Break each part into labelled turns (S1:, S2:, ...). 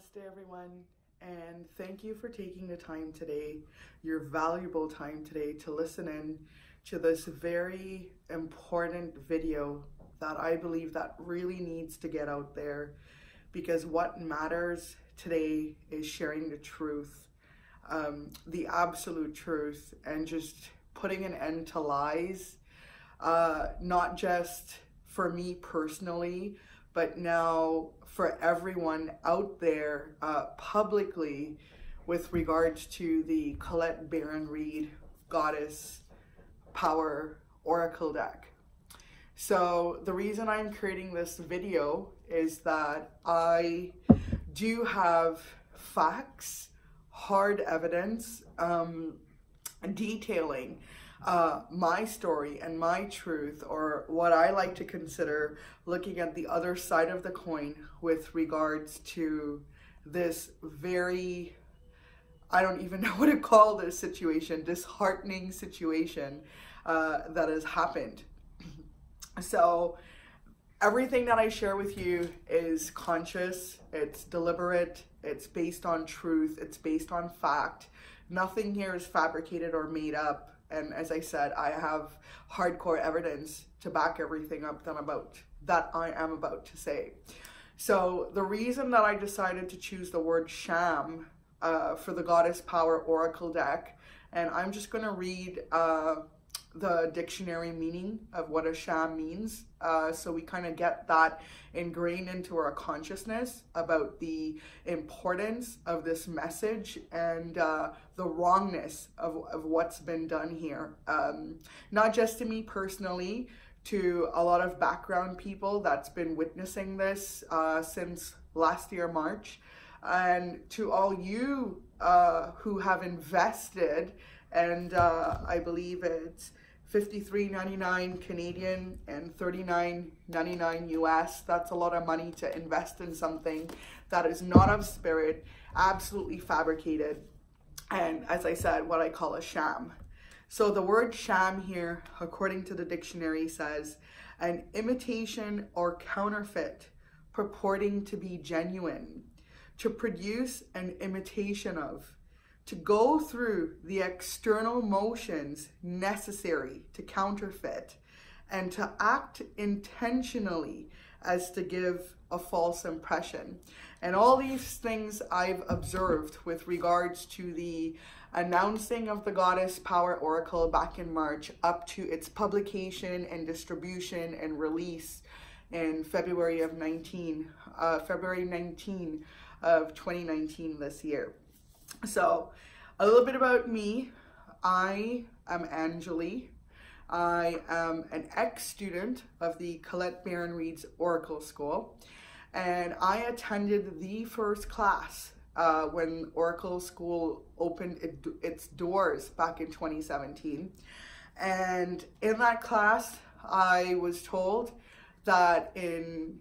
S1: Namaste everyone, and thank you for taking the time today, your valuable time today, to listen in to this very important video that I believe that really needs to get out there, because what matters today is sharing the truth, the absolute truth, and just putting an end to lies, not just for me personally, but now for everyone out there publicly, with regards to the Colette Reid Goddess Power Oracle deck. So the reason I'm creating this video is that I do have facts, hard evidence, detailing my story and my truth, or what I like to consider looking at the other side of the coin with regards to this very, I don't even know what to call this situation, disheartening situation that has happened. So everything that I share with you is conscious, it's deliberate, it's based on truth, it's based on fact. Nothing here is fabricated or made up. And as I said, I have hardcore evidence to back everything up that I am about to say. So the reason that I decided to choose the word Sham for the Goddess Power Oracle deck, and I'm just going to read the dictionary meaning of what a sham means, so we kind of get that ingrained into our consciousness about the importance of this message and the wrongness of what's been done here, not just to me personally, to a lot of background people that's been witnessing this since last year March, and to all you who have invested, and I believe it's $53.99 Canadian and $39.99 US. That's a lot of money to invest in something that is not of spirit, absolutely fabricated, and as I said, what I call a sham. So the word sham here, according to the dictionary, says an imitation or counterfeit purporting to be genuine, to produce an imitation of, to go through the external motions necessary to counterfeit, and to act intentionally as to give a false impression. And all these things I've observed with regards to the announcing of the Goddess Power Oracle back in March, up to its publication and distribution and release in February 19 of 2019 this year. So a little bit about me. I am Angeli. I am an ex-student of the Colette Reid's Oracle School, and I attended the first class when Oracle School opened its doors back in 2017. And in that class, I was told that in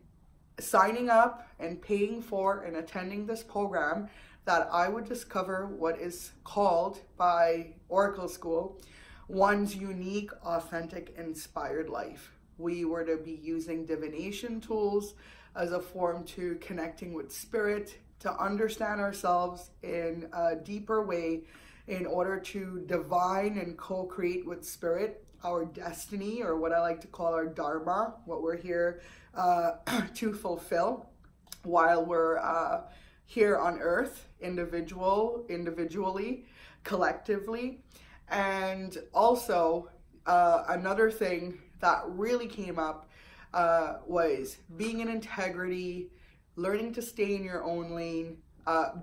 S1: signing up and paying for and attending this program, that I would discover what is called by Oracle School one's unique, authentic, inspired life. We were to be using divination tools as a form to connecting with spirit, to understand ourselves in a deeper way in order to divine and co-create with spirit our destiny, or what I like to call our dharma, what we're here to fulfill while we're here on earth, individually, collectively. And also another thing that really came up was being in integrity, learning to stay in your own lane,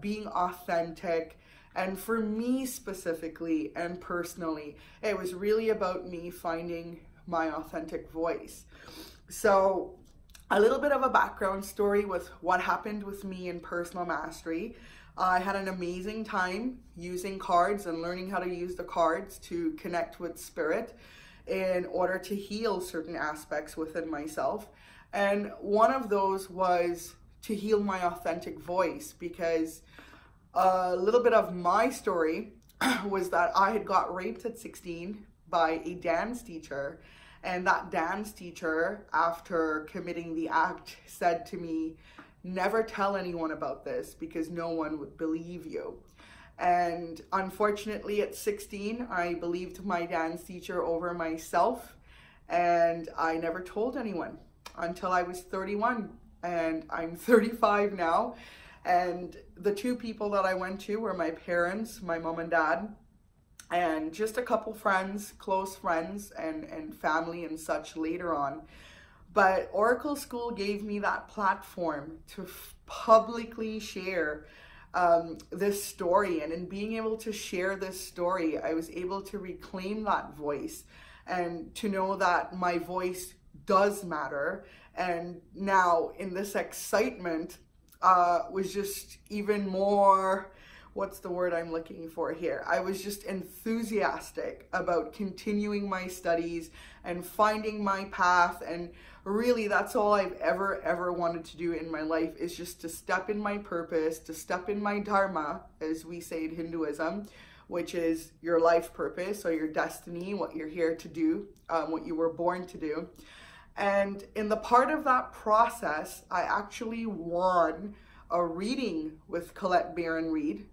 S1: being authentic. And for me specifically and personally, it was really about me finding my authentic voice. So a little bit of a background story with what happened with me in personal mastery. I had an amazing time using cards and learning how to use the cards to connect with spirit in order to heal certain aspects within myself. And one of those was to heal my authentic voice, because a little bit of my story was that I had got raped at 16 by a dance teacher. And that dance teacher, after committing the act, said to me, never tell anyone about this because no one would believe you. And unfortunately, at 16, I believed my dance teacher over myself, and I never told anyone until I was 31, and I'm 35 now. And the two people that I went to were my parents, my mom and dad, and just a couple friends, close friends, and family and such later on. But Oracle School gave me that platform to publicly share this story. And in being able to share this story, I was able to reclaim that voice and to know that my voice does matter. And now in this excitement was just even more, what's the word I'm looking for here? I was just enthusiastic about continuing my studies and finding my path. And really, that's all I've ever wanted to do in my life, is just to step in my purpose, to step in my dharma, as we say in Hinduism, which is your life purpose or your destiny, what you're here to do, what you were born to do. And in the part of that process, I actually won a reading with Colette and Reid.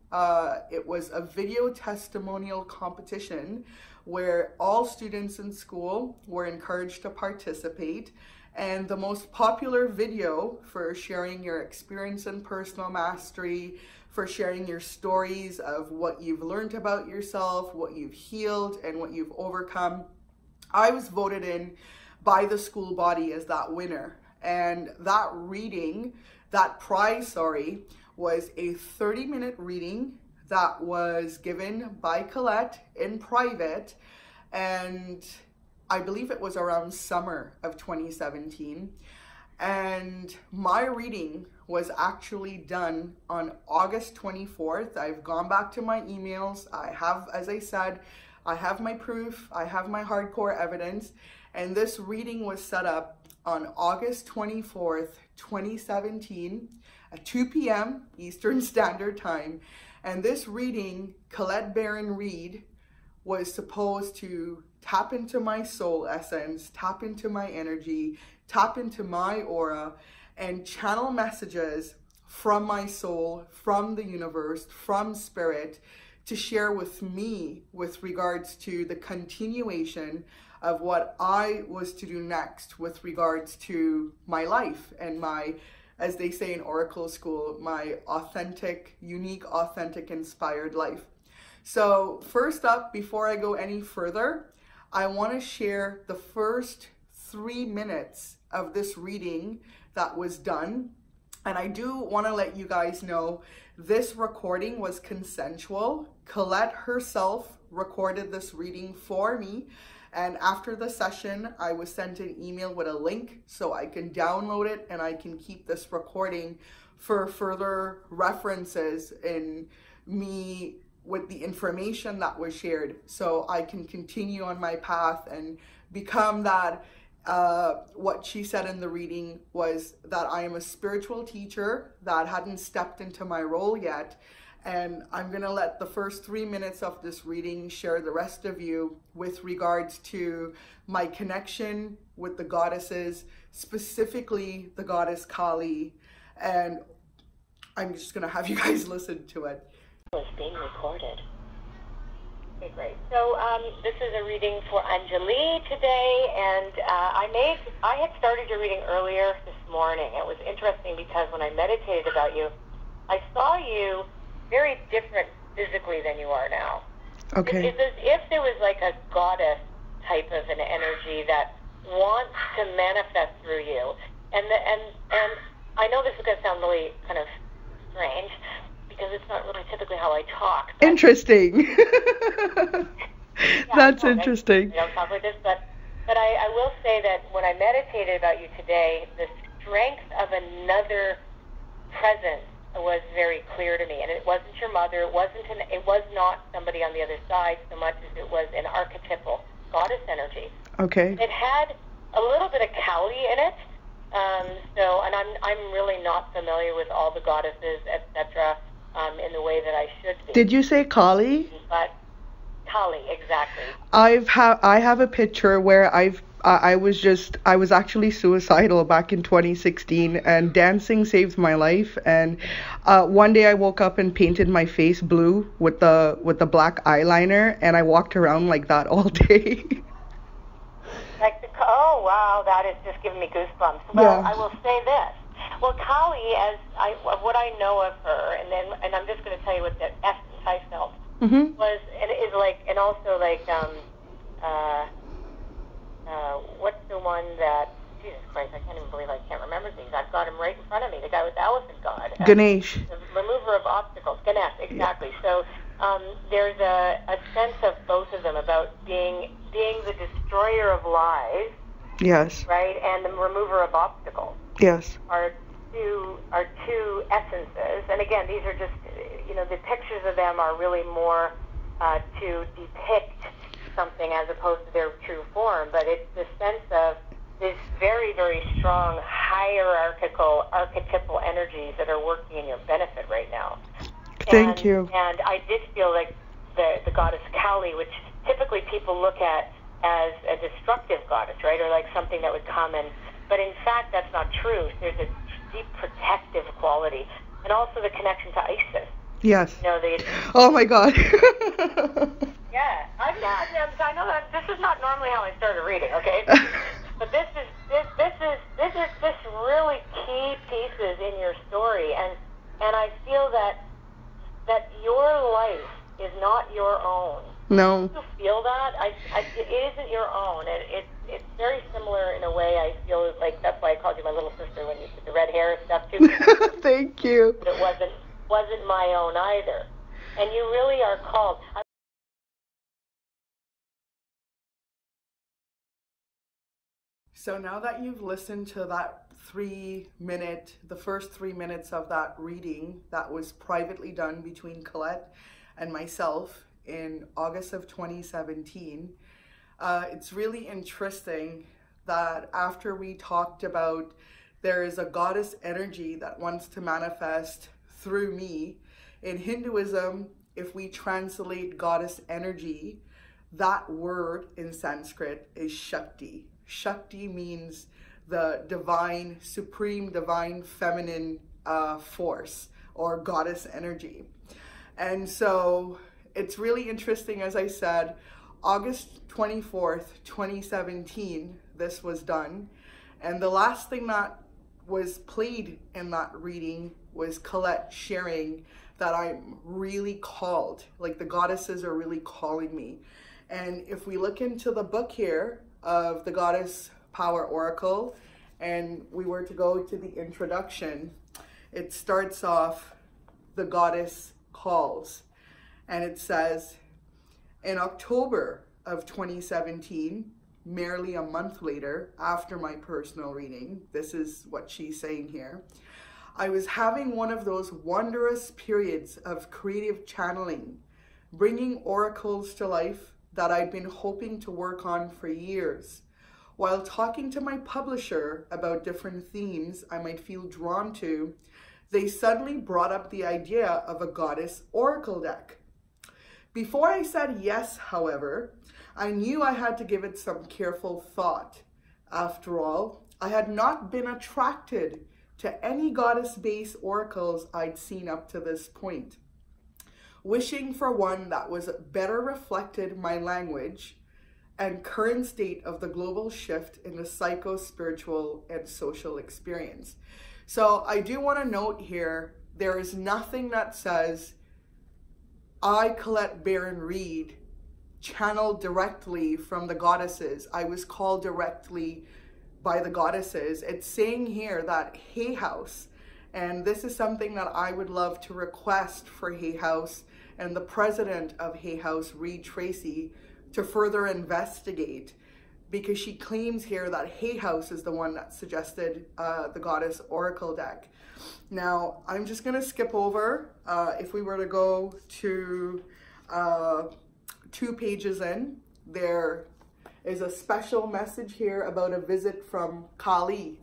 S1: It was a video testimonial competition where all students in school were encouraged to participate. And the most popular video for sharing your experience in personal mastery, for sharing your stories of what you've learned about yourself, what you've healed, and what you've overcome, I was voted in by the school body as that winner. And that reading, that prize, was a 30-minute reading that was given by Colette in private, and I believe it was around summer of 2017. And my reading was actually done on August 24th. I've gone back to my emails. I have, as I said, I have my proof, I have my hardcore evidence, and this reading was set up on August 24th, 2017 at 2 p.m. Eastern Standard Time. And this reading, Colette and Reid, was supposed to tap into my soul essence, tap into my energy, tap into my aura, and channel messages from my soul, from the universe, from spirit, to share with me with regards to the continuation of what I was to do next with regards to my life and my, as they say in Oracle School, my authentic, unique, authentic, inspired life. So first up, before I go any further, I want to share the first 3 minutes of this reading that was done. And I do want to let you guys know this recording was consensual. Colette herself recorded this reading for me. And after the session, I was sent an email with a link so I can download it and I can keep this recording for further references in me with the information that was shared, so I can continue on my path and become that. What she said in the reading was that I am a spiritual teacher that hadn't stepped into my role yet. And I'm going to let the first 3 minutes of this reading share the rest of you with regards to my connection with the goddesses, specifically the goddess Kali. And I'm just going to have you guys listen to it.
S2: Was being recorded. Okay, great. So this is a reading for Anjali today, and I had started your reading earlier this morning. It was interesting because when I meditated about you, I saw you very different physically than you are now.
S1: Okay.
S2: It's as if there was like a goddess type of an energy that wants to manifest through you. And I know this is going to sound really kind of strange because it's not really typically how I talk.
S1: Interesting.
S2: Yeah,
S1: That's interesting.
S2: I don't talk like this, but I will say that when I meditated about you today, the strength of another presence was very clear to me, and it wasn't your mother. It was not somebody on the other side so much as it was an archetypal goddess energy.
S1: Okay.
S2: It had a little bit of Kali in it, and I'm really not familiar with all the goddesses, etc. In the way that I should be.
S1: Did you say Kali?
S2: But Kali, exactly.
S1: I have a picture where I was actually suicidal back in 2016, and dancing saved my life. And one day I woke up and painted my face blue with the black eyeliner, and I walked around like that all day.
S2: Oh, wow, that is just giving me goosebumps. Well, yeah. I will say this. Well, Kali, what I know of her, and I'm just going to tell you what the essence I felt was, and it is like, and also like, what's the one that, Jesus Christ, I can't even believe I can't remember these. I've got him right in front of me, the guy with the elephant god.
S1: Ganesh.
S2: The remover of obstacles. Ganesh, exactly. Yeah. So there's a sense of both of them about being the destroyer of lies.
S1: Yes.
S2: Right? And the remover of obstacles.
S1: Yes.
S2: Are two essences. And again, these are just, the pictures of them are really more to depict something as opposed to their true form. But it's the sense of this very, very strong hierarchical, archetypal energies that are working in your benefit right now.
S1: Thank you.
S2: And I did feel like the goddess Kali, which typically people look at as a destructive goddess, right, or like something that would come in, but in fact that's not true. There's a deep protective quality, and also the connection to Isis.
S1: Yes. Oh my God.
S2: Yeah, I know that this is not normally how I started reading, okay? But this is really key pieces in your story, and I feel that your life is not your own.
S1: No.
S2: Do you feel that? It isn't your own, and it's very similar in a way. I feel like that's why I called you my little sister when you did the red hair and stuff too.
S1: Thank you.
S2: But it wasn't my own either, and you really are called.
S1: So now that you've listened to that the first 3 minutes of that reading that was privately done between Colette and myself in August of 2017, it's really interesting that after we talked about there is a goddess energy that wants to manifest through me. In Hinduism, if we translate goddess energy, that word in Sanskrit is Shakti. Shakti means the divine, supreme divine feminine force or goddess energy. And so it's really interesting, as I said, August 24th, 2017, this was done. And the last thing that was played in that reading was Colette sharing that I'm really called, like the goddesses are really calling me. And if we look into the book here of the Goddess Power Oracle, and we were to go to the introduction, it starts off, the goddess calls. And it says, in October of 2017, merely a month later, after my personal reading, this is what she's saying here, I was having one of those wondrous periods of creative channeling, bringing oracles to life that I'd been hoping to work on for years. While talking to my publisher about different themes I might feel drawn to, they suddenly brought up the idea of a goddess oracle deck. Before I said yes, however, I knew I had to give it some careful thought. After all, I had not been attracted to any goddess-based oracles I'd seen up to this point. Wishing for one that was better reflected my language and current state of the global shift in the psycho-spiritual and social experience. So I do want to note here, there is nothing that says, I, Colette Baron Reid, channeled directly from the goddesses. I was called directly by the goddesses. It's saying here that Hay House, and this is something that I would love to request for Hay House and the president of Hay House, Reid Tracy, to further investigate, because she claims here that Hay House is the one that suggested the Goddess Oracle deck. Now, I'm just going to skip over. If we were to go to 2 pages in, there is a special message here about a visit from Kali.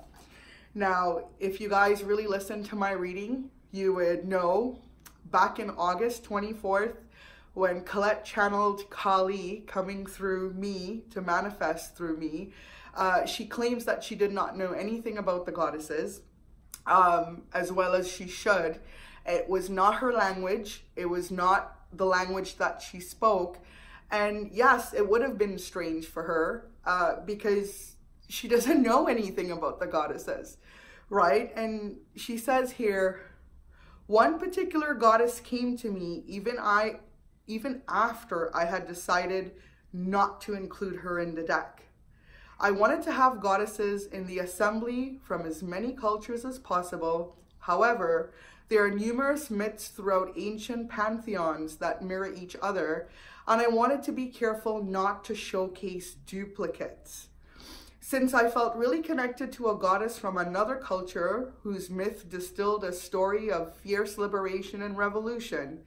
S1: Now, if you guys really listened to my reading, you would know back in August 24th, when Colette channeled Kali coming through me to manifest through me, she claims that she did not know anything about the goddesses, as well as she should. It was not her language. It was not the language that she spoke. And yes, it would have been strange for her because she doesn't know anything about the goddesses, right? And she says here, one particular goddess came to me even after I had decided not to include her in the deck. I wanted to have goddesses in the assembly from as many cultures as possible. However, there are numerous myths throughout ancient pantheons that mirror each other, and I wanted to be careful not to showcase duplicates. Since I felt really connected to a goddess from another culture whose myth distilled a story of fierce liberation and revolution,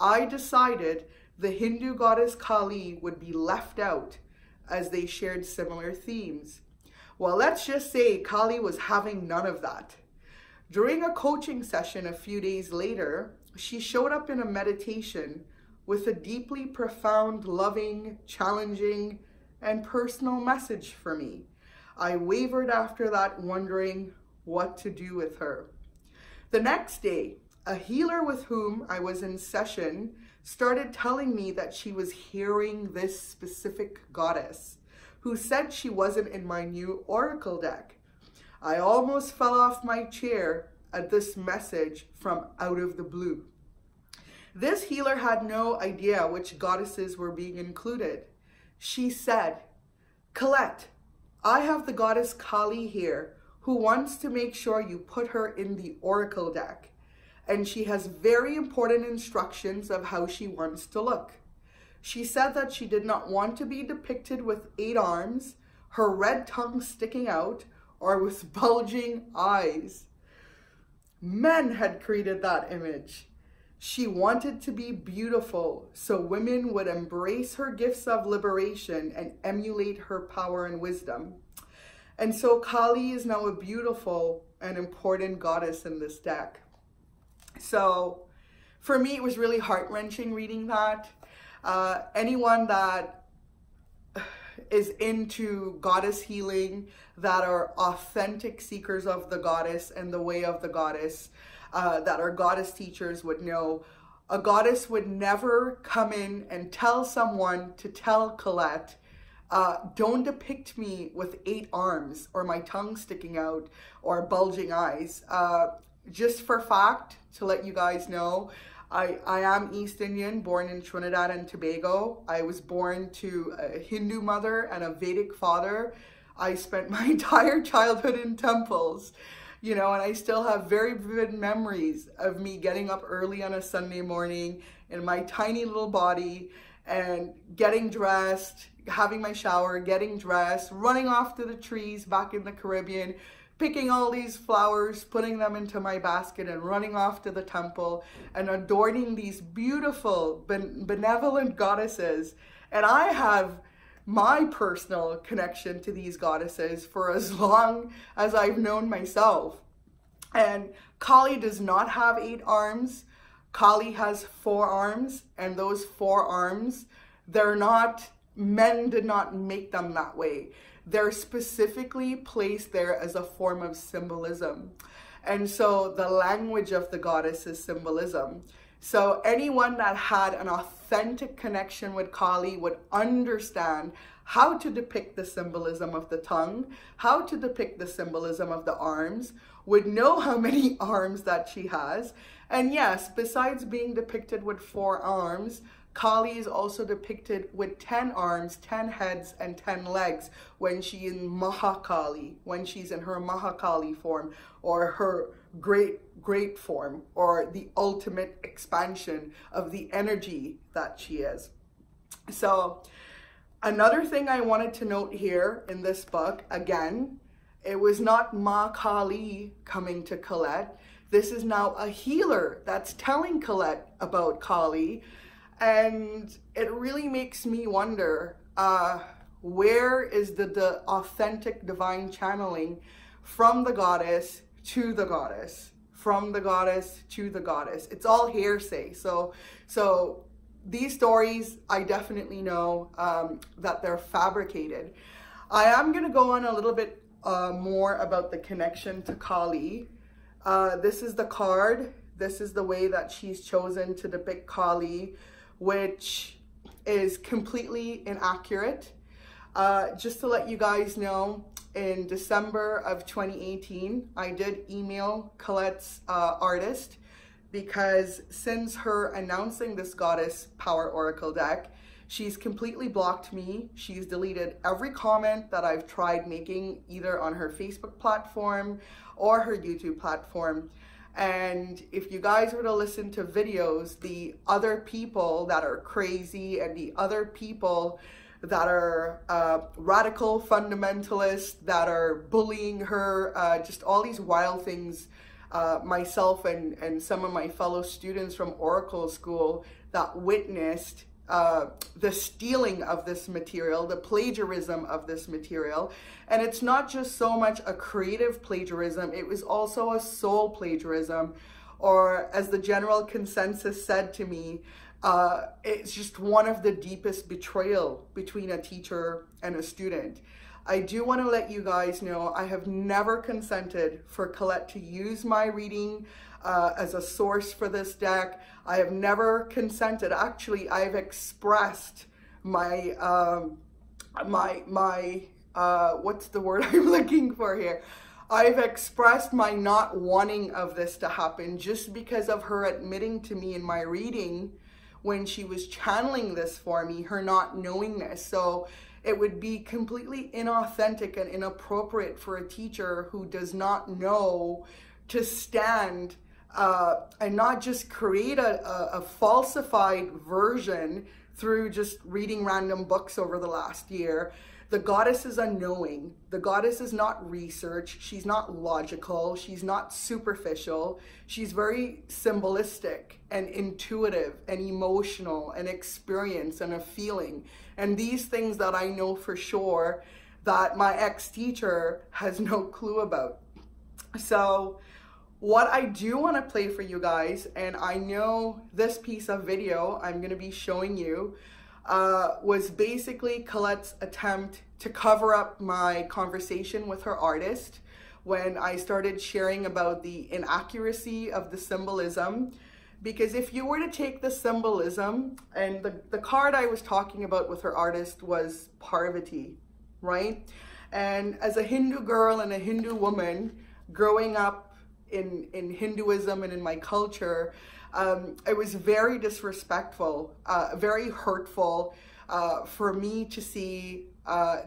S1: I decided the Hindu goddess Kali would be left out as they shared similar themes. Well, let's just say Kali was having none of that. During a coaching session a few days later, she showed up in a meditation with a deeply profound, loving, challenging, and personal message for me. I wavered after that, wondering what to do with her. The next day, a healer with whom I was in session started telling me that she was hearing this specific goddess, who said she wasn't in my new oracle deck. I almost fell off my chair at this message from out of the blue. This healer had no idea which goddesses were being included. She said, Colette, I have the goddess Kali here who wants to make sure you put her in the oracle deck. And she has very important instructions of how she wants to look. She said that she did not want to be depicted with 8 arms, her red tongue sticking out, or with bulging eyes. Men had created that image. She wanted to be beautiful so women would embrace her gifts of liberation and emulate her power and wisdom. And so Kali is now a beautiful and important goddess in this deck. So for me, it was really heart-wrenching reading that. Anyone that is into goddess healing, that are authentic seekers of the goddess and the way of the goddess, that are goddess teachers would know, a goddess would never come in and tell someone to tell Colette, don't depict me with 8 arms or my tongue sticking out or bulging eyes. Just for fact, to let you guys know, I am East Indian, born in Trinidad and Tobago. I was born to a Hindu mother and a Vedic father. I spent my entire childhood in temples, you know, and I still have very vivid memories of me getting up early on a Sunday morning in my tiny little body and getting dressed, having my shower, getting dressed, running off to the trees back in the Caribbean, picking all these flowers, putting them into my basket and running off to the temple and adorning these beautiful, benevolent goddesses. And I have my personal connection to these goddesses for as long as I've known myself. And Kali does not have 8 arms. Kali has 4 arms, and those 4 arms, they're not, men did not make them that way. They're specifically placed there as a form of symbolism. And so the language of the goddess is symbolism. So anyone that had an authentic connection with Kali would understand how to depict the symbolism of the tongue, how to depict the symbolism of the arms, would know how many arms that she has. And yes, besides being depicted with 4 arms, Kali is also depicted with 10 arms, 10 heads, and 10 legs when she's in Mahakali, when she's in her Mahakali form, or her great form, or the ultimate expansion of the energy that she is. So another thing I wanted to note here in this book, again, it was not Ma Kali coming to Colette. This is now a healer that's telling Colette about Kali. And it really makes me wonder, where is the authentic divine channeling from the goddess to the goddess, from the goddess to the goddess? It's all hearsay. So these stories, I definitely know that they're fabricated. I am going to go on a little bit more about the connection to Kali. This is the card. This is the way that she's chosen to depict Kali, which is completely inaccurate. Just to let you guys know, in December of 2018, I did email Colette's artist, because since her announcing this Goddess Power Oracle deck, she's completely blocked me. She's deleted every comment that I've tried making, either on her Facebook platform or her YouTube platform. And if you guys were to listen to videos, the other people that are crazy and the other people that are radical fundamentalists that are bullying her, just all these wild things, myself and some of my fellow students from Oracle School that witnessed the stealing of this material, the plagiarism of this material. And it's not just so much a creative plagiarism, it was also a soul plagiarism, or as the general consensus said to me, it's just one of the deepest betrayal between a teacher and a student. I do want to let you guys know I have never consented for Colette to use my reading as a source for this deck. I have never consented. Actually, I've expressed my, what's the word I'm looking for here? I've expressed my not wanting of this to happen, just because of her admitting to me in my reading when she was channeling this for me, her not knowing this. So it would be completely inauthentic and inappropriate for a teacher who does not know to stand and not just create a falsified version through just reading random books over the last year. The goddess is unknowing. The goddess is not research. She's not logical. She's not superficial. She's very symbolistic and intuitive and emotional and experience and a feeling. And these things that I know for sure that my ex-teacher has no clue about. So what I do want to play for you guys, and I know this piece of video I'm going to be showing you, was basically Colette's attempt to cover up my conversation with her artist when I started sharing about the inaccuracy of the symbolism. Because if you were to take the symbolism, and the card I was talking about with her artist was Parvati, right? And as a Hindu girl and a Hindu woman growing up in Hinduism and in my culture, it was very disrespectful, very hurtful for me to see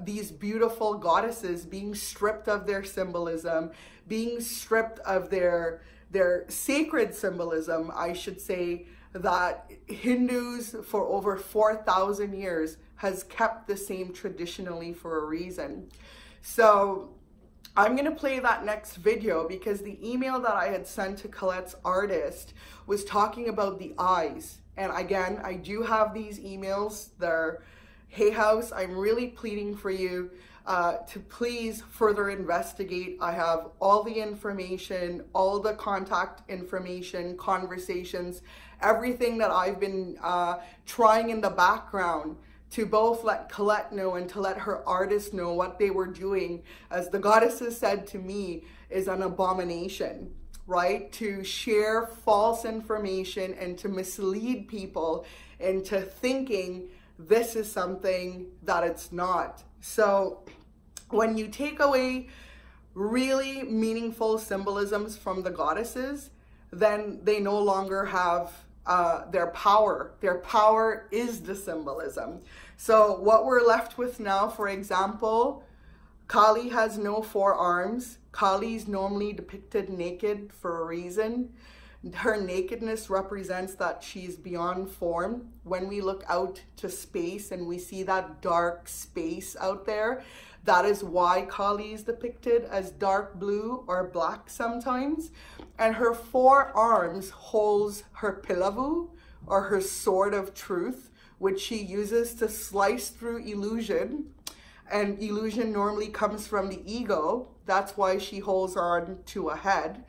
S1: these beautiful goddesses being stripped of their symbolism, being stripped of their sacred symbolism, I should say, that Hindus for over 4,000 years has kept the same traditionally for a reason. So I'm going to play that next video because the email that I had sent to Colette's artist was talking about the eyes. And again, I do have these emails. They're, hey house, I'm really pleading for you to please further investigate. I have all the information, all the contact information, conversations, everything that I've been trying in the background to both let Colette know and to let her artist know what they were doing, as the goddesses said to me, is an abomination, right? To share false information and to mislead people into thinking this is something that it's not. So when you take away really meaningful symbolisms from the goddesses, then they no longer have their power. Their power is the symbolism. So what we're left with now, for example, Kali has no forearms. Kali is normally depicted naked for a reason. Her nakedness represents that she's beyond form. When we look out to space and we see that dark space out there, that is why Kali is depicted as dark blue or black sometimes. And her forearms holds her pilavu, or her sword of truth, which she uses to slice through illusion. And illusion normally comes from the ego. That's why she holds on to a head,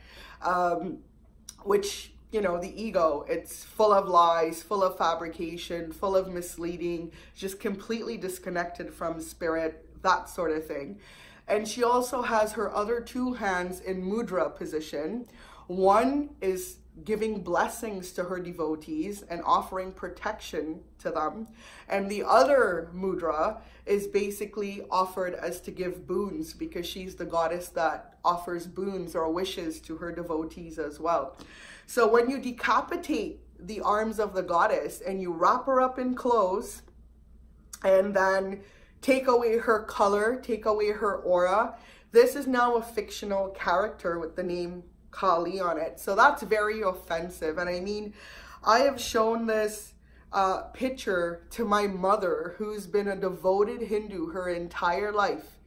S1: which you know, the ego. It's full of lies, full of fabrication, full of misleading, just completely disconnected from spirit, that sort of thing. And she also has her other two hands in mudra position. One is giving blessings to her devotees and offering protection to them. And the other mudra is basically offered as to give boons, because she's the goddess that offers boons or wishes to her devotees as well. So when you decapitate the arms of the goddess and you wrap her up in clothes and then take away her color, take away her aura, this is now a fictional character with the name Kali on it. So that's very offensive. And I mean, I have shown this picture to my mother, who's been a devoted Hindu her entire life.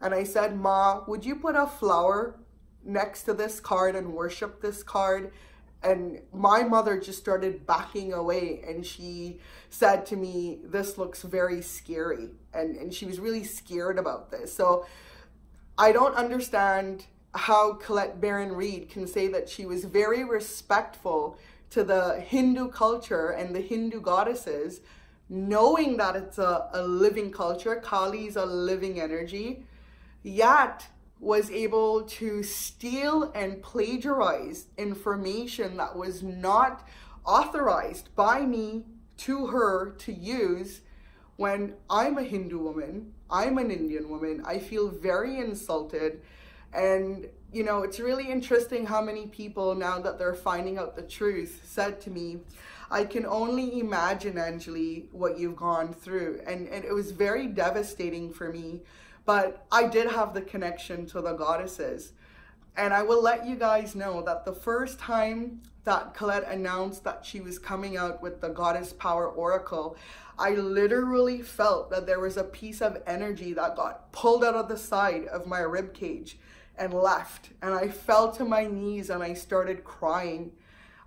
S1: And I said, Ma, would you put a flower next to this card and worship this card? And my mother just started backing away, and she said to me, this looks very scary. And she was really scared about this. So I don't understand how Colette Reid can say that she was very respectful to the Hindu culture and the Hindu goddesses, knowing that it's a living culture. Kali is a living energy, yet was able to steal and plagiarize information that was not authorized by me to her to use. When I'm a Hindu woman, I'm an Indian woman, I feel very insulted. And, you know, it's really interesting how many people, now that they're finding out the truth, said to me, I can only imagine, Anjali, what you've gone through. And it was very devastating for me. But I did have the connection to the goddesses. And I will let you guys know that the first time that Colette announced that she was coming out with the Goddess Power Oracle, I literally felt that there was a piece of energy that got pulled out of the side of my rib cage and left. And I fell to my knees and I started crying.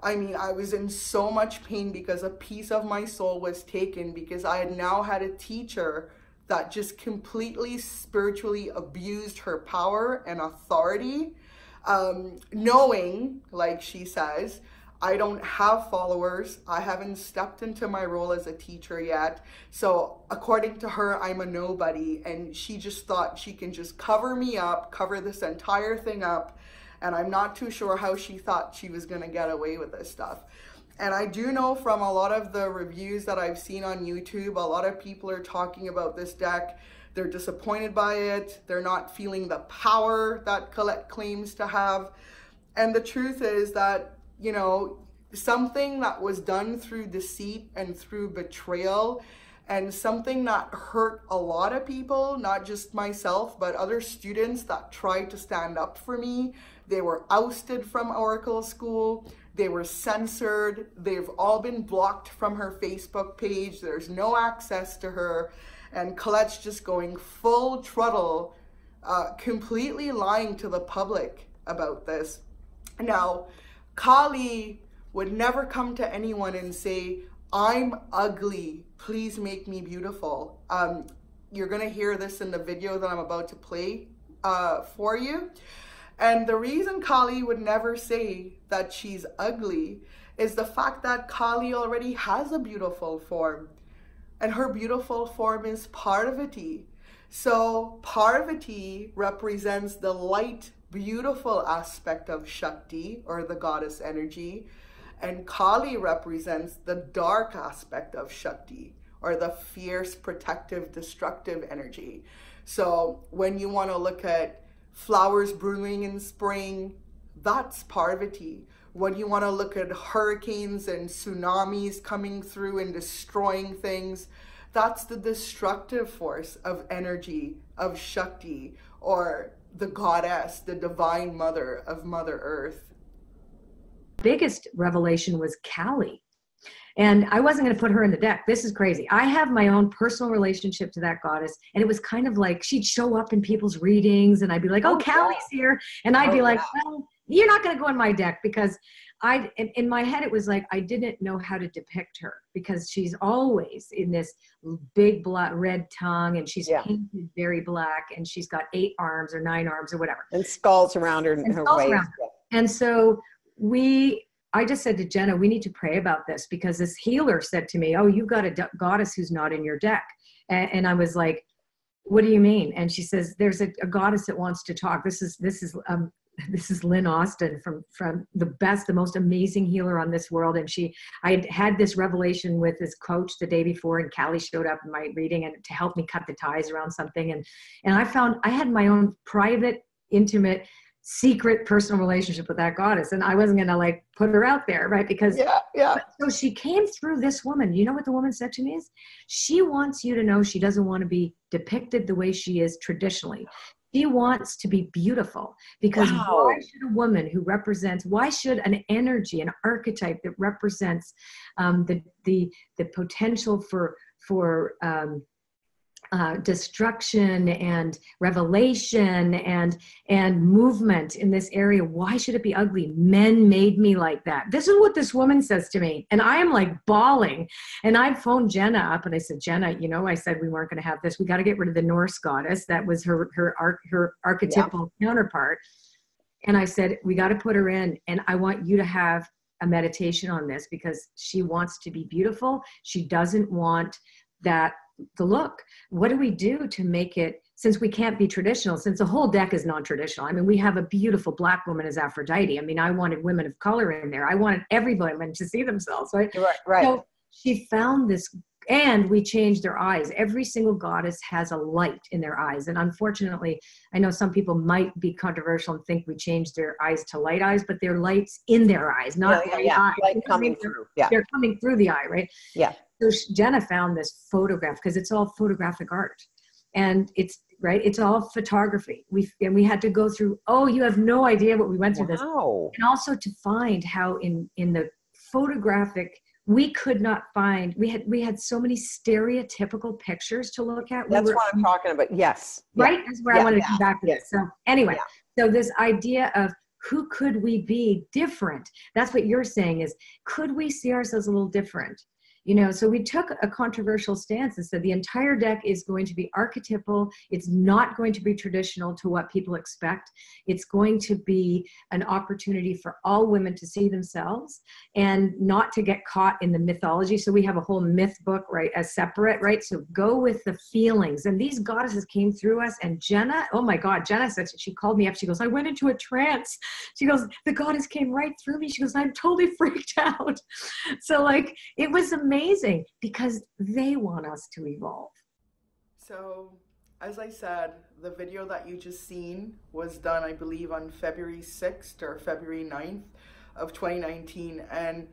S1: I mean, I was in so much pain because a piece of my soul was taken, because I had now had a teacher that just completely spiritually abused her power and authority, knowing, like she says, I don't have followers. I haven't stepped into my role as a teacher yet. So according to her, I'm a nobody. And she just thought she can just cover me up, cover this entire thing up. And I'm not too sure how she thought she was going to get away with this stuff. And I do know from a lot of the reviews that I've seen on YouTube, a lot of people are talking about this deck. They're disappointed by it. They're not feeling the power that Colette claims to have. And the truth is that, you know, something that was done through deceit and through betrayal, and something that hurt a lot of people, not just myself, but other students that tried to stand up for me. They were ousted from Oracle School. They were censored. They've all been blocked from her Facebook page. There's no access to her. And Colette's just going full throttle, completely lying to the public about this. Now, Kali would never come to anyone and say, I'm ugly, please make me beautiful. You're gonna hear this in the video that I'm about to play for you. And the reason Kali would never say that she's ugly is the fact that Kali already has a beautiful form. And her beautiful form is Parvati. So Parvati represents the light, beautiful aspect of Shakti, or the goddess energy. And Kali represents the dark aspect of Shakti, or the fierce, protective, destructive energy. So when you want to look at flowers blooming in spring, that's Parvati. When you want to look at hurricanes and tsunamis coming through and destroying things, that's the destructive force of energy of Shakti, or the goddess, the divine mother of Mother Earth.
S3: Biggest revelation was Kali. And I wasn't going to put her in the deck. This is crazy. I have my own personal relationship to that goddess. And it was kind of like she'd show up in people's readings and I'd be like, oh, Kali's here. And I'd be like, well, you're not going to go in my deck, because in my head, it was like, I didn't know how to depict her, because she's always in this big black red tongue, and she's painted very black, and she's got 8 arms or 9 arms or whatever.
S4: And skulls around her, and her waist.
S3: And so I just said to Jenna, we need to pray about this, because this healer said to me, oh, you've got a goddess who's not in your deck. And I was like, what do you mean? And she says, there's a goddess that wants to talk. This is Lynn Austin from the most amazing healer on this world. And I had this revelation with this coach the day before, and Callie showed up in my reading and to help me cut the ties around something. And I found I had my own private, intimate, secret personal relationship with that goddess, and I wasn't gonna like put her out there, right? Because so she came through this woman. You know what the woman said to me is, she wants you to know she doesn't want to be depicted the way she is traditionally. She wants to be beautiful, because why should a woman who represents, why should an energy, an archetype that represents the potential for destruction and revelation and movement in this area, why should it be ugly? Men made me like that. This is what this woman says to me, and I am like bawling. And I phoned Jenna up and I said, Jenna, you know, I said we weren't going to have this. We got to get rid of the Norse goddess. That was her archetypal counterpart. And I said, we got to put her in, and I want you to have a meditation on this, because she wants to be beautiful. She doesn't want that the look. What do we do to make it, since we can't be traditional, since the whole deck is non-traditional? I mean, we have a beautiful Black woman as Aphrodite. I mean, I wanted women of color in there. I wanted every woman to see themselves, right?
S4: Right.
S3: So she found this, and we changed their eyes. Every single goddess has a light in their eyes. And unfortunately, I know some people might be controversial and think we changed their eyes to light eyes, but they're lights in their eyes, not light eyes.
S4: Light coming through. Yeah.
S3: They're coming through the eye, right?
S4: Yeah.
S3: So Jenna found this photograph, because it's all photographic art, and it's all photography. We had to go through, you have no idea what we went through this. And also to find how in the photographic, we could not find, we had so many stereotypical pictures to look at.
S4: That's what I'm talking about. Yes.
S3: Right? That's where I wanted to come back to this. So anyway, so this idea of who could we be different? That's what you're saying is, could we see ourselves a little different? You know, so we took a controversial stance and said the entire deck is going to be archetypal. It's not going to be traditional to what people expect. It's going to be an opportunity for all women to see themselves and not to get caught in the mythology. So we have a whole myth book, right, as separate, right? So go with the feelings. And these goddesses came through us. And Jenna, oh my God, Jenna said, she called me up. She goes, I went into a trance. She goes, the goddess came right through me. She goes, I'm totally freaked out. So like, it was amazing, because they want us to evolve.
S1: So, as I said, the video that you just seen was done, I believe, on February 6th or February 9th of 2019. And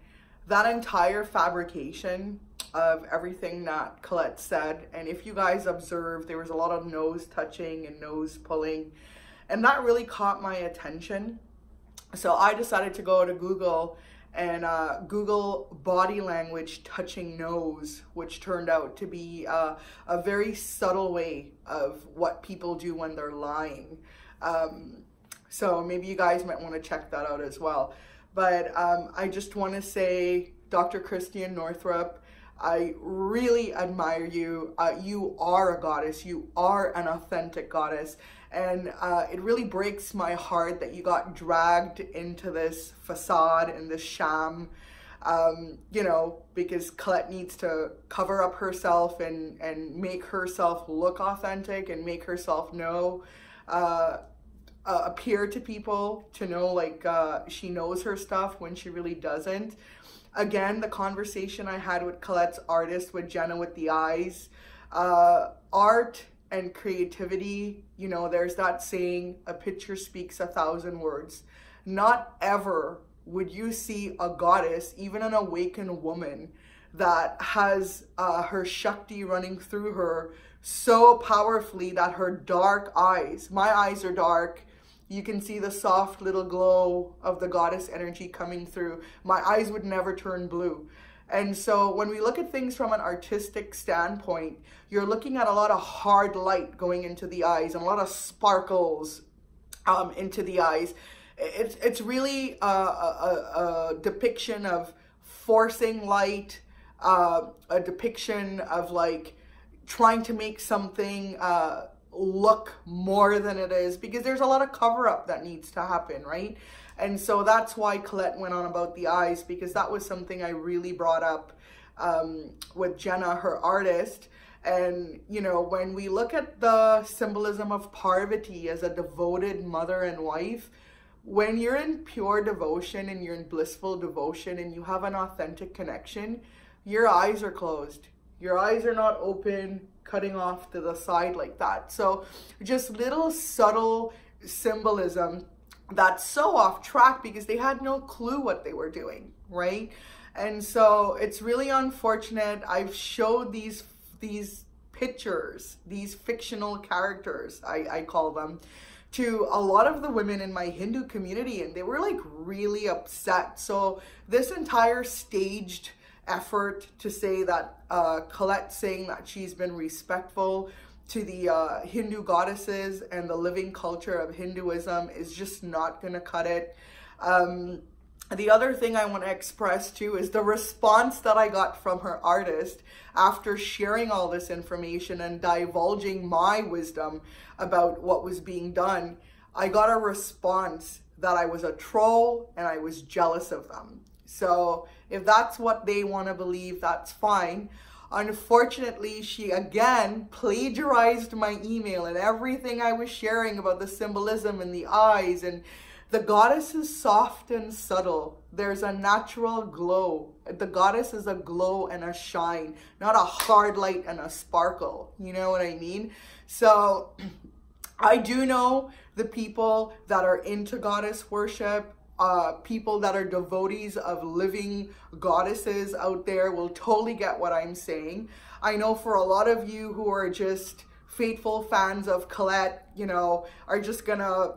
S1: that entire fabrication of everything that Colette said, and if you guys observed, there was a lot of nose touching and nose pulling, and that really caught my attention. So I decided to go to Google and Google body language touching nose, which turned out to be a very subtle way of what people do when they're lying. So maybe you guys might want to check that out as well. But I just want to say, Dr. Christian Northrup, I really admire you. You are a goddess. You are an authentic goddess. And it really breaks my heart that you got dragged into this facade and this sham, you know, because Colette needs to cover up herself and make herself look authentic and make herself know, appear to people to know like she knows her stuff when she really doesn't. Again, the conversation I had with Colette's artist, with Jenna with the eyes, art and creativity, you know, there's that saying, a picture speaks 1,000 words. Not ever would you see a goddess, even an awakened woman, that has her Shakti running through her so powerfully that her dark eyes, my eyes are dark, you can see the soft little glow of the goddess energy coming through. My eyes would never turn blue. And so when we look at things from an artistic standpoint, you're looking at a lot of hard light going into the eyes and a lot of sparkles into the eyes. It's really a depiction of forcing light, a depiction of like trying to make something look more than it is, because there's a lot of cover up that needs to happen, right? And so that's why Colette went on about the eyes, because that was something I really brought up with Jenna, her artist. And, you know, when we look at the symbolism of Parvati as a devoted mother and wife, when you're in pure devotion and you're in blissful devotion and you have an authentic connection, your eyes are closed. Your eyes are not open, cutting off to the side like that. So just little subtle symbolism that's so off track because they had no clue what they were doing, right? And so it's really unfortunate. I've showed these pictures, these fictional characters, I call them, to a lot of the women in my Hindu community, and they were like really upset. So this entire staged effort to say that Colette saying that she's been respectful to the Hindu goddesses and the living culture of Hinduism is just not gonna cut it. The other thing I want to express too is the response that I got from her artist after sharing all this information and divulging my wisdom about what was being done. I got a response that I was a troll and I was jealous of them. So if that's what they want to believe, that's fine. Unfortunately, she again plagiarized my email and everything I was sharing about the symbolism and the eyes, and the goddess is soft and subtle. There's a natural glow. The goddess is a glow and a shine, not a hard light and a sparkle. You know what I mean? So I do know the people that are into goddess worship, people that are devotees of living goddesses out there will totally get what I'm saying. I know for a lot of you who are just faithful fans of Colette, you know, are just gonna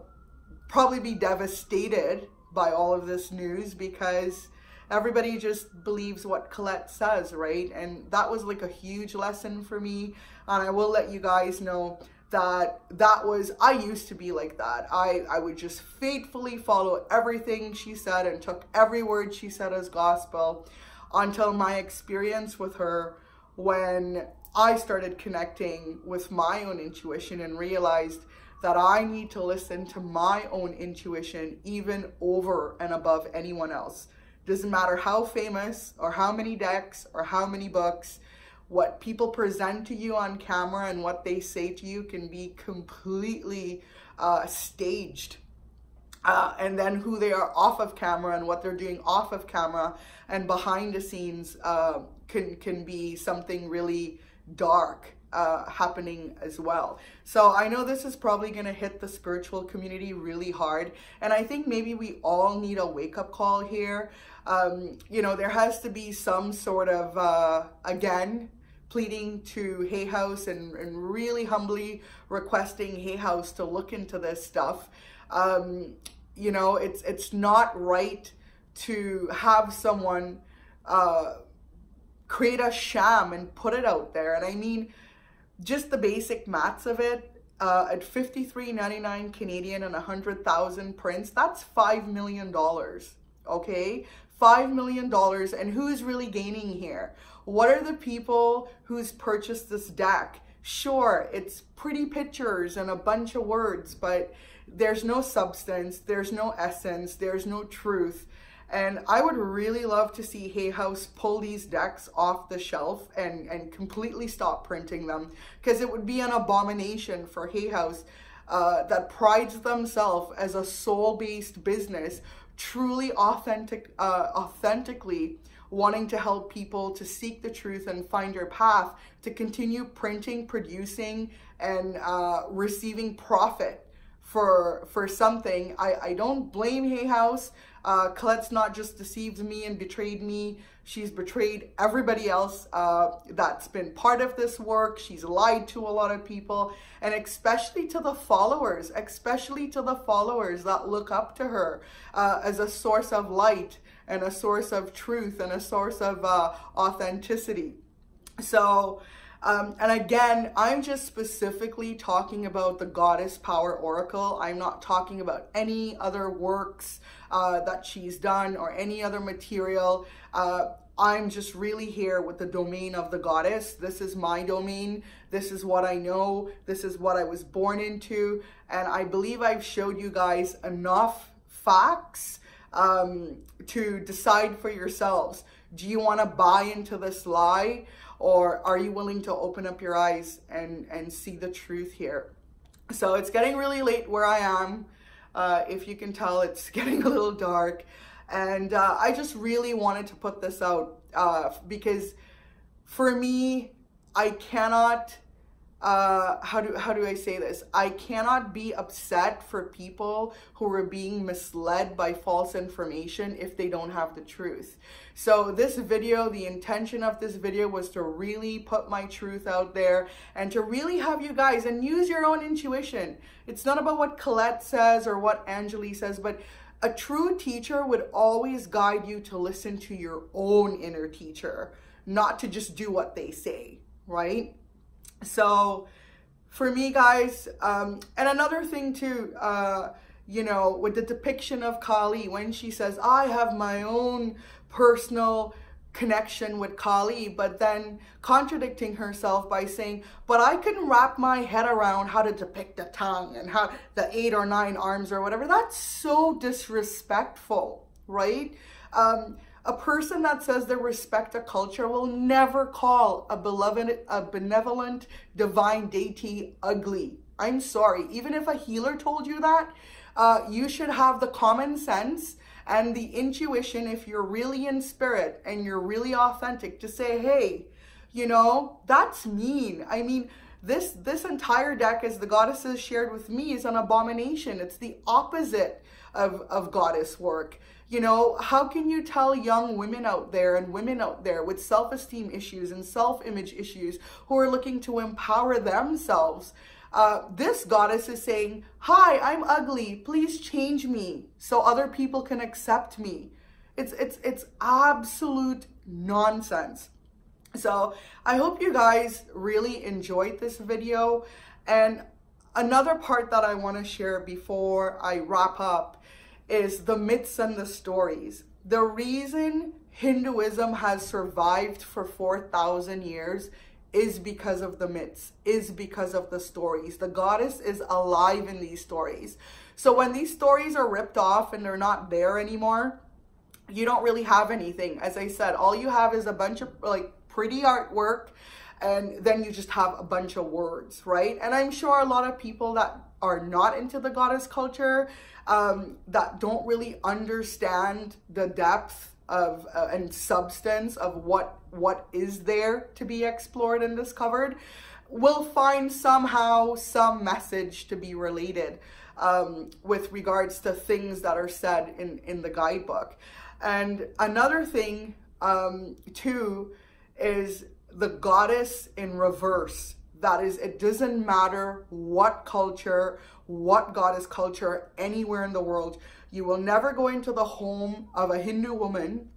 S1: probably be devastated by all of this news because everybody just believes what Colette says, right? And that was like a huge lesson for me. And I will let you guys know that I used to be like that. I would just faithfully follow everything she said and took every word she said as gospel until my experience with her, when I started connecting with my own intuition and realized that I need to listen to my own intuition even over and above anyone else. Doesn't matter how famous or how many decks or how many books, what people present to you on camera and what they say to you can be completely staged. And then who they are off of camera and what they're doing off of camera and behind the scenes can be something really dark happening as well. So I know this is probably going to hit the spiritual community really hard, and I think maybe we all need a wake-up call here. You know, there has to be some sort of again pleading to Hay House and really humbly requesting Hay House to look into this stuff. You know, it's not right to have someone create a sham and put it out there. And I mean, just the basic maths of it, at $53.99 Canadian and 100,000 prints, that's $5 million, okay? $5 million, and who's really gaining here? What are the people who's purchased this deck? Sure, it's pretty pictures and a bunch of words, but there's no substance, there's no essence, there's no truth. And I would really love to see Hay House pull these decks off the shelf and completely stop printing them, because it would be an abomination for Hay House that prides themselves as a soul-based business, truly authentically wanting to help people to seek the truth and find your path, to continue printing, producing, and receiving profit for something. I don't blame Hay House. Colette's not just deceived me and betrayed me, she's betrayed everybody else that's been part of this work. She's lied to a lot of people, and especially to the followers, that look up to her as a source of light and a source of truth and a source of authenticity. So and again, I'm just specifically talking about the Goddess Power Oracle. I'm not talking about any other works that she's done or any other material. I'm just really here with the domain of the goddess. This is my domain. This is what I know. This is what I was born into. And I believe I've showed you guys enough facts to decide for yourselves. Do you want to buy into this lie, or are you willing to open up your eyes and see the truth here? So it's getting really late where I am. If you can tell, it's getting a little dark. And I just really wanted to put this out because for me, I cannot, how do I say this? I cannot be upset for people who are being misled by false information if they don't have the truth. So this video, the intention of this video was to really put my truth out there and to really have you guys, and use your own intuition. It's not about what Colette says or what Angeli says, but a true teacher would always guide you to listen to your own inner teacher, not to just do what they say, right? So for me, guys, and another thing too, you know, with the depiction of Kali, when she says, I have my own personal connection with Kali, but then contradicting herself by saying, but I couldn't wrap my head around how to depict the tongue and how the 8 or 9 arms or whatever. That's so disrespectful, right? A person that says they respect a culture will never call a benevolent divine deity ugly. I'm sorry. Even if a healer told you that, you should have the common sense and the intuition, if you're really in spirit and you're really authentic, to say, hey, you know, that's mean. I mean, this entire deck, as the goddesses shared with me, is an abomination. It's the opposite of goddess work. You know, how can you tell young women out there and women out there with self-esteem issues and self-image issues who are looking to empower themselves? This goddess is saying, hi, I'm ugly, please change me so other people can accept me. It's absolute nonsense. So I hope you guys really enjoyed this video. And another part that I want to share before I wrap up is the myths and the stories. The reason Hinduism has survived for 4,000 years is because of the myths, is because of the stories. The goddess is alive in these stories. So when these stories are ripped off and they're not there anymore, you don't really have anything. As I said, all you have is a bunch of like pretty artwork, and then you just have a bunch of words, right? And I'm sure a lot of people that are not into the goddess culture, that don't really understand the depth of and substance of what is there to be explored and discovered, will find somehow some message to be related with regards to things that are said in the guidebook. And another thing too is the goddess in reverse. That is, it doesn't matter what culture, what goddess culture, anywhere in the world, you will never go into the home of a Hindu woman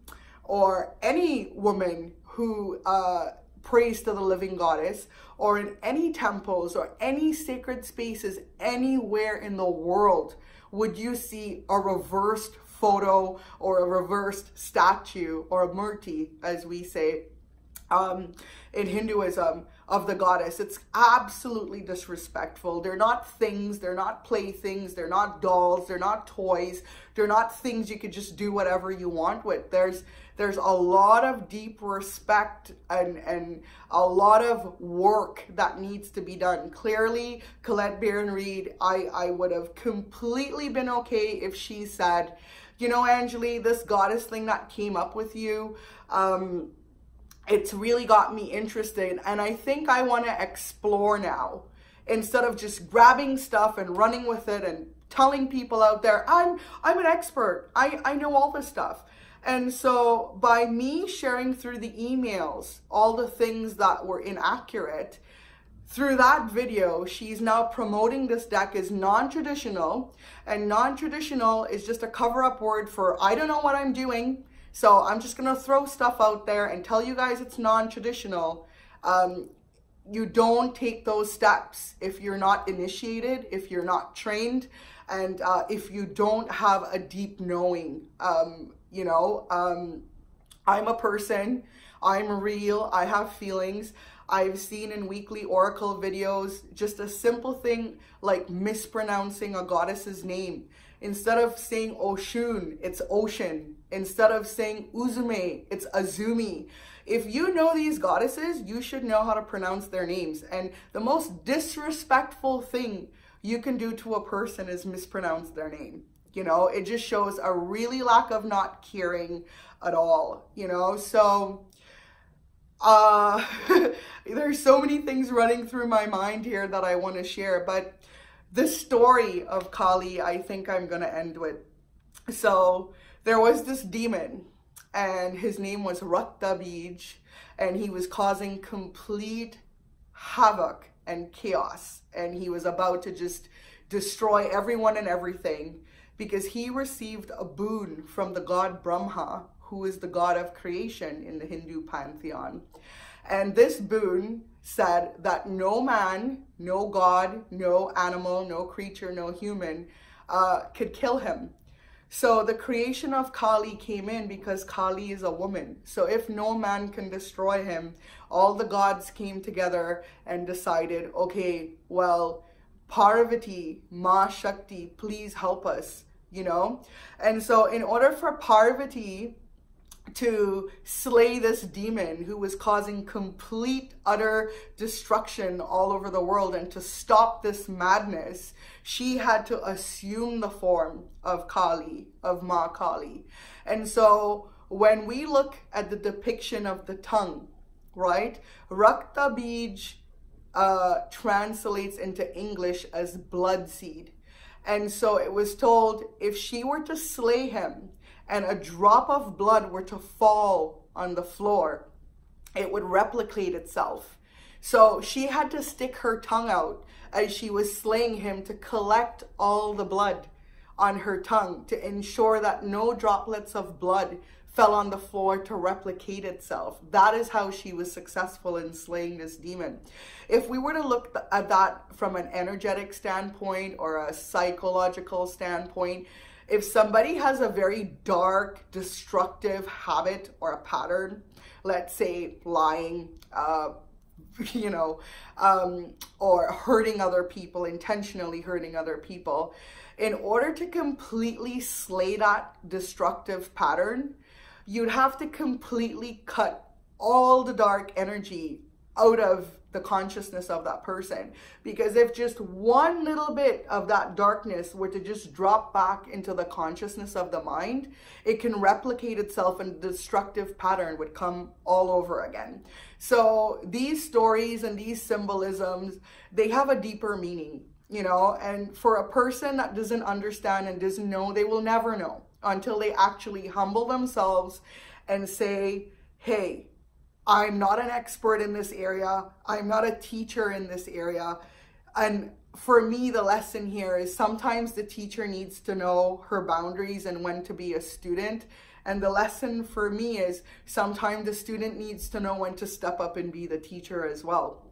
S1: or any woman who prays to the living goddess, or in any temples or any sacred spaces anywhere in the world would you see a reversed photo or a reversed statue, or a murti, as we say in Hinduism, of the goddess. It's absolutely disrespectful. They're not things, they're not playthings, they're not dolls, they're not toys, they're not things you could just do whatever you want with. There's a lot of deep respect and a lot of work that needs to be done. Clearly, Colette and Reid, I would have completely been okay if she said, you know, Angeli, this goddess thing that came up with you, it's really got me interested, and I think I want to explore now, instead of just grabbing stuff and running with it and telling people out there, I'm an expert, I know all this stuff. And so by me sharing through the emails all the things that were inaccurate, through that video, she's now promoting this deck as non-traditional, and non-traditional is just a cover-up word for I don't know what I'm doing. So I'm just going to throw stuff out there and tell you guys it's non-traditional. You don't take those steps if you're not initiated, if you're not trained, and if you don't have a deep knowing, you know, I'm a person, I'm real, I have feelings. I've seen in weekly oracle videos just a simple thing like mispronouncing a goddess's name. Instead of saying Oshun, it's Ocean. Instead of saying Uzume, it's Azumi. If you know these goddesses, you should know how to pronounce their names. And the most disrespectful thing you can do to a person is mispronounce their name. You know, it just shows a really lack of not caring at all, you know. So there's so many things running through my mind here that I want to share, but the story of Kali, I think I'm going to end with. So there was this demon, and his name was Rakta Bij, and he was causing complete havoc and chaos, and he was about to just destroy everyone and everything, because he received a boon from the god Brahma, who is the god of creation in the Hindu pantheon. And this boon said that no man, no god, no animal, no creature, no human could kill him. So the creation of Kali came in because Kali is a woman. So if no man can destroy him, all the gods came together and decided, okay, well, Parvati, Ma Shakti, please help us, you know? And so in order for Parvati to slay this demon who was causing complete, utter destruction all over the world, and to stop this madness, she had to assume the form of Kali, of Ma Kali. And so when we look at the depiction of the tongue, right, Rakta Bij translates into English as blood seed. And so it was told if she were to slay him and a drop of blood were to fall on the floor, it would replicate itself. So she had to stick her tongue out as she was slaying him to collect all the blood on her tongue to ensure that no droplets of blood fell on the floor to replicate itself. That is how she was successful in slaying this demon. If we were to look at that from an energetic standpoint or a psychological standpoint, if somebody has a very dark, destructive habit or a pattern, let's say lying, or hurting other people, intentionally hurting other people, in order to completely slay that destructive pattern, you'd have to completely cut all the dark energy out of the consciousness of that person. Because if just one little bit of that darkness were to just drop back into the consciousness of the mind, it can replicate itself and the destructive pattern would come all over again. So these stories and these symbolisms, they have a deeper meaning, you know, and for a person that doesn't understand and doesn't know, they will never know until they actually humble themselves and say, hey, I'm not an expert in this area. I'm not a teacher in this area. And for me, the lesson here is sometimes the teacher needs to know her boundaries and when to be a student. And the lesson for me is sometimes the student needs to know when to step up and be the teacher as well.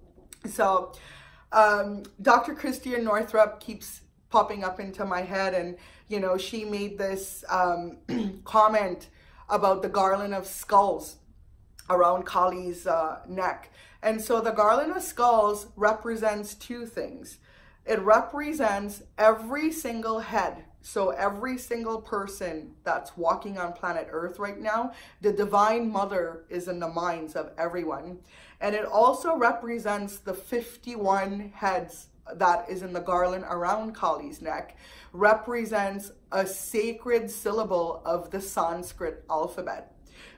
S1: So Dr. Christian Northrup keeps popping up into my head, and you know, she made this comment about the garland of skulls around Kali's neck. And so the garland of skulls represents two things. It represents every single head. So every single person that's walking on planet Earth right now, the Divine Mother is in the minds of everyone. And it also represents the 51 heads that is in the garland around Kali's neck, represents a sacred syllable of the Sanskrit alphabet.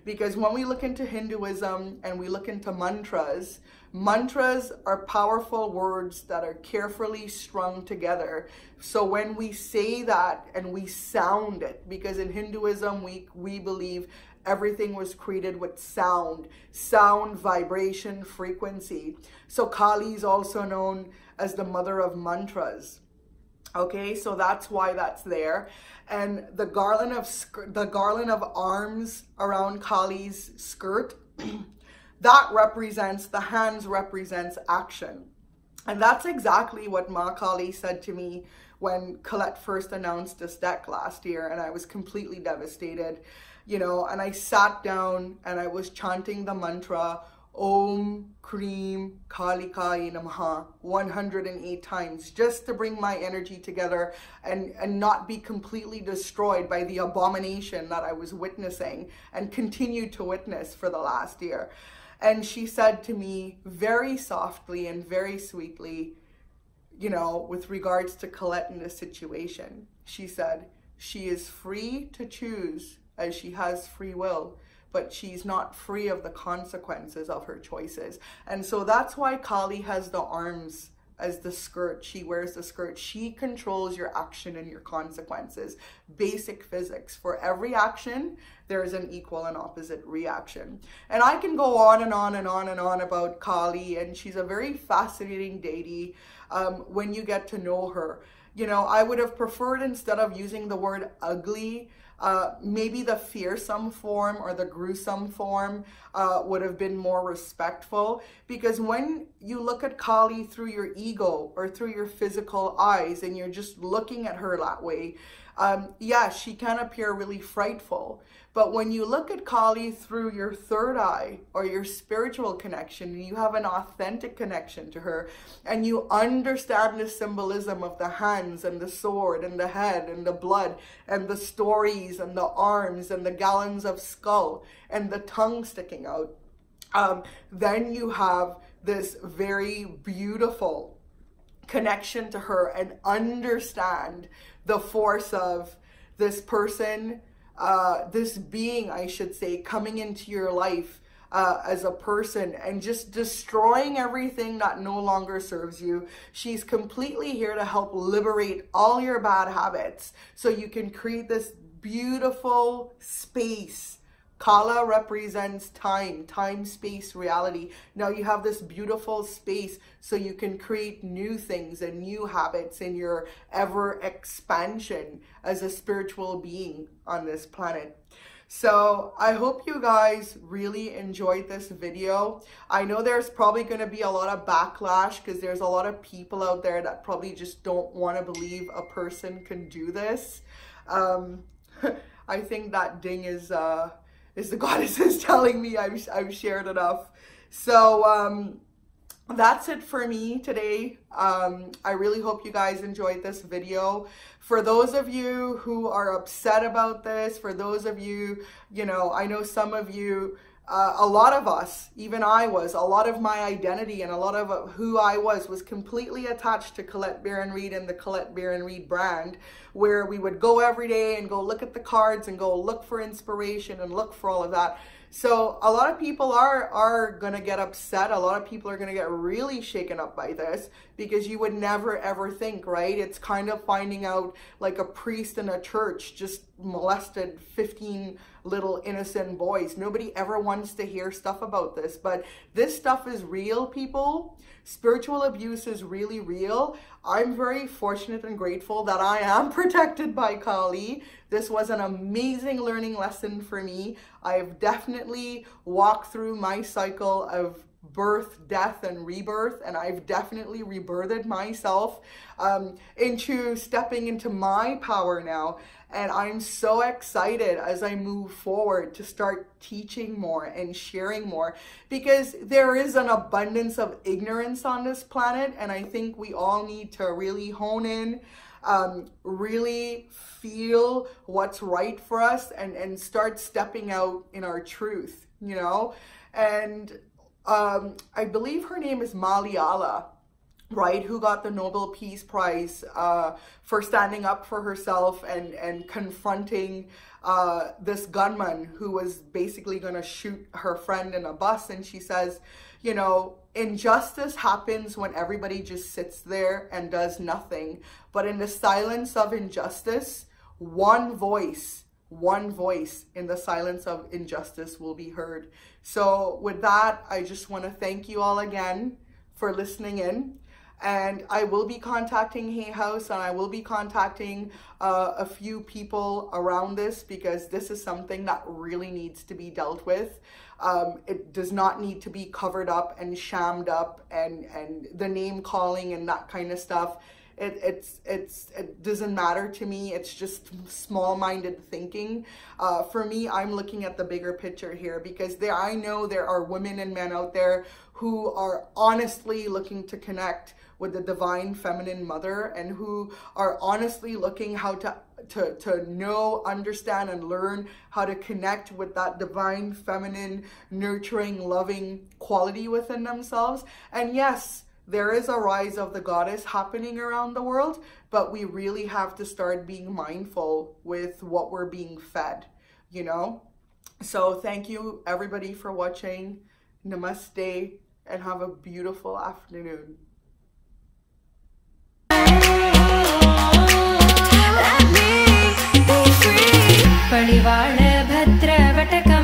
S1: Because when we look into Hinduism and we look into mantras, mantras are powerful words that are carefully strung together. So when we say that and we sound it, because in Hinduism we believe everything was created with sound, vibration, frequency. So Kali is also known as the mother of mantras. Okay, so that's why that's there. And the garland of arms around Kali's skirt, that represents, the hands represents action. And that's exactly what Ma Kali said to me when Colette first announced this deck last year, and I was completely devastated. you know, and I sat down and I was chanting the mantra, Om Kreem Kalikai Namaha 108 times, just to bring my energy together and not be completely destroyed by the abomination that I was witnessing and continued to witness for the last year. And she said to me very softly and very sweetly, you know, with regards to Colette in this situation, she said, she is free to choose as she has free will, but she's not free of the consequences of her choices. And so that's why Kali has the arms as the skirt. She wears the skirt. She controls your action and your consequences. Basic physics. For every action, there is an equal and opposite reaction. And I can go on and on and on and on about Kali, and she's a very fascinating deity when you get to know her. You know, I would have preferred, instead of using the word ugly, maybe the fearsome form or the gruesome form would have been more respectful, because when you look at Kali through your ego or through your physical eyes and you're just looking at her that way, yeah, she can appear really frightful. But when you look at Kali through your third eye or your spiritual connection, and you have an authentic connection to her, and you understand the symbolism of the hands and the sword and the head and the blood and the stories and the arms and the gallons of skull and the tongue sticking out, then you have this very beautiful connection to her and understand the force of this person, this being, I should say, coming into your life as a person and just destroying everything that no longer serves you. She's completely here to help liberate all your bad habits so you can create this beautiful space. Kala represents time, space, reality. Now you have this beautiful space so you can create new things and new habits in your ever expansion as a spiritual being on this planet. So I hope you guys really enjoyed this video. I know there's probably going to be a lot of backlash because there's a lot of people out there that probably just don't want to believe a person can do this. I think that ding is the goddesses telling me I've shared enough. So that's it for me today. I really hope you guys enjoyed this video. For those of you who are upset about this, for those of you, you know, I know some of you, a lot of us, even I was, a lot of my identity and a lot of who I was completely attached to Colette Reid and the Colette Reid brand, where we would go every day and go look at the cards and go look for inspiration and look for all of that. So a lot of people are going to get upset. A lot of people are going to get really shaken up by this, because you would never ever think, right? It's kind of finding out like a priest in a church just molested 15 little innocent boys. Nobody ever wants to hear stuff about this, but this stuff is real, people. Spiritual abuse is really real. I'm very fortunate and grateful that I am protected by Kali. This was an amazing learning lesson for me. I've definitely walked through my cycle of birth, death, and rebirth, and I've definitely rebirthed myself into stepping into my power now. And I'm so excited as I move forward to start teaching more and sharing more, because there is an abundance of ignorance on this planet, and I think we all need to really hone in, really feel what's right for us, and start stepping out in our truth, you know. And I believe her name is Maliala, right, who got the Nobel Peace Prize for standing up for herself and confronting this gunman who was basically going to shoot her friend in a bus. And she says, you know, injustice happens when everybody just sits there and does nothing. But in the silence of injustice, one voice in the silence of injustice will be heard. So with that, I just want to thank you all again for listening in. And I will be contacting Hay House, and I will be contacting a few people around this, because this is something that really needs to be dealt with. It does not need to be covered up and shammed up and the name calling and that kind of stuff. it doesn't matter to me. It's just small-minded thinking. For me, I'm looking at the bigger picture here, because I know there are women and men out there who are honestly looking to connect with the divine feminine mother, and who are honestly looking how to know, understand, and learn how to connect with that divine feminine, nurturing, loving quality within themselves. And yes, there is a rise of the goddess happening around the world, but we really have to start being mindful with what we're being fed, you know? So thank you everybody for watching. Namaste, and have a beautiful afternoon.
S5: परिवार भद्र वटका